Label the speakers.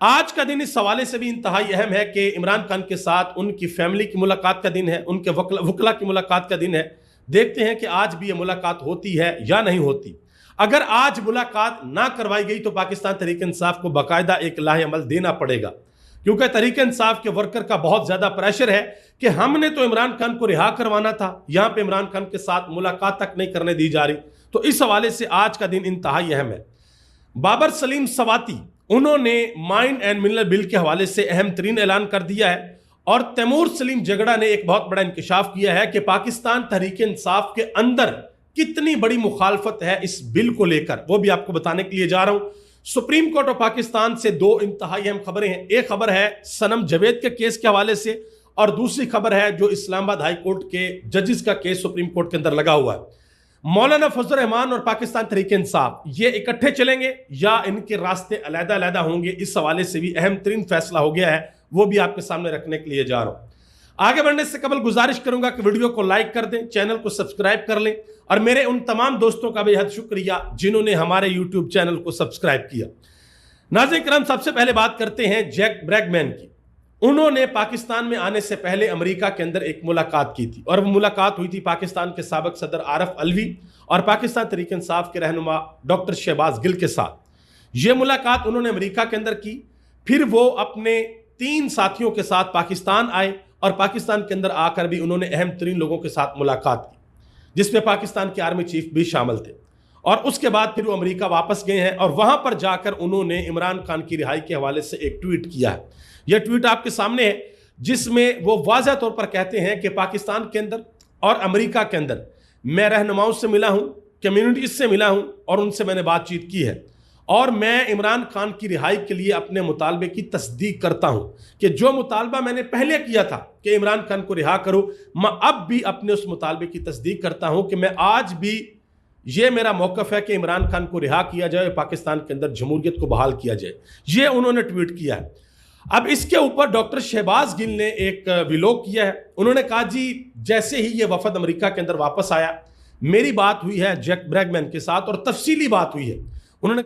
Speaker 1: आज का दिन इस हवाले से भी इंतहाई अहम है कि इमरान खान के साथ उनकी फैमिली की मुलाकात का दिन है, उनके वकला की मुलाकात का दिन है। देखते हैं कि आज भी ये मुलाकात होती है या नहीं होती। अगर आज मुलाकात ना करवाई गई तो पाकिस्तान तहरीक इंसाफ को बाकायदा एक लाहे अमल देना पड़ेगा, क्योंकि तहरीक इंसाफ के वर्कर का बहुत ज्यादा प्रेशर है कि हमने तो इमरान खान को रिहा करवाना था, यहां पे इमरान खान के साथ मुलाकात तक नहीं करने दी जा रही। तो इस हवाले से आज का दिन इंतहाई अहम है। बाबर सलीम सवाती उन्होंने माइन एंड मिनरल बिल के हवाले से अहम तरीन ऐलान कर दिया है, और तैमूर सलीम जगड़ा ने एक बहुत बड़ा इंकशाफ किया है कि पाकिस्तान तहरीक इंसाफ के अंदर कितनी बड़ी मुखालफत है इस बिल को लेकर, वो भी आपको बताने के लिए जा रहा हूं। सुप्रीम कोर्ट ऑफ पाकिस्तान से दो इंतहाई अहम खबरें हैं। एक खबर है सनम जावेद के केस के हवाले से, और दूसरी खबर है जो इस्लामाबाद हाई कोर्ट के जजेस का केस सुप्रीम कोर्ट के अंदर लगा हुआ है। मौलाना फजल रहमान और पाकिस्तान तहरीक इंसाफ ये इकट्ठे चलेंगे या इनके रास्ते अलहदा अलहदा होंगे, इस हवाले से भी अहम तरीन फैसला हो गया है, वो भी आपके सामने रखने के लिए जा रहा हूं। आगे बढ़ने से कबल गुजारिश करूंगा कि वीडियो को लाइक कर दें, चैनल को सब्सक्राइब कर लें, और मेरे उन तमाम दोस्तों का बेहद शुक्रिया जिन्होंने हमारे यूट्यूब चैनल को सब्सक्राइब किया। नाज़रीन करम, सबसे पहले बात करते हैं जैक ब्रैगमैन की। उन्होंने पाकिस्तान में आने से पहले अमेरिका के अंदर एक मुलाकात की थी, और वो मुलाकात हुई थी पाकिस्तान के साबिक सदर आरिफ अलवी और पाकिस्तान तहरीक इंसाफ के रहनुमा डॉक्टर शहबाज गिल के साथ। ये मुलाकात उन्होंने अमेरिका के अंदर की। फिर वो अपने 3 साथियों के साथ पाकिस्तान आए, और पाकिस्तान के अंदर आकर भी उन्होंने अहम तरीन लोगों के साथ मुलाकात की, जिसमें पाकिस्तान के आर्मी चीफ भी शामिल थे। और उसके बाद फिर वो अमेरिका वापस गए हैं, और वहां पर जाकर उन्होंने इमरान खान की रिहाई के हवाले से एक ट्वीट किया है। यह ट्वीट आपके सामने है, जिसमें वो वाज़ह तौर पर कहते हैं कि पाकिस्तान के अंदर और अमेरिका के अंदर मैं रहनुमाओं से मिला हूं, कम्युनिटीज से मिला हूं, और उनसे मैंने बातचीत की है, और मैं इमरान खान की रिहाई के लिए अपने मुतालबे की तस्दीक करता हूं कि जो मुतालबा मैंने पहले किया था कि इमरान खान को रिहा करो, मैं अब भी अपने उस मुतालबे की तस्दीक करता हूं कि मैं आज भी ये मेरा मौक़िफ़ है कि इमरान खान को रिहा किया जाए, पाकिस्तान के अंदर जमहूरियत को बहाल किया जाए। ये उन्होंने ट्वीट किया है। अब इसके ऊपर डॉक्टर शहबाज गिल ने एक विलोक किया है। उन्होंने कहा, जी जैसे ही ये वफद अमेरिका के अंदर वापस आया, मेरी बात हुई है जैक ब्रैगमैन के साथ और तफसीली बात हुई है। उन्होंने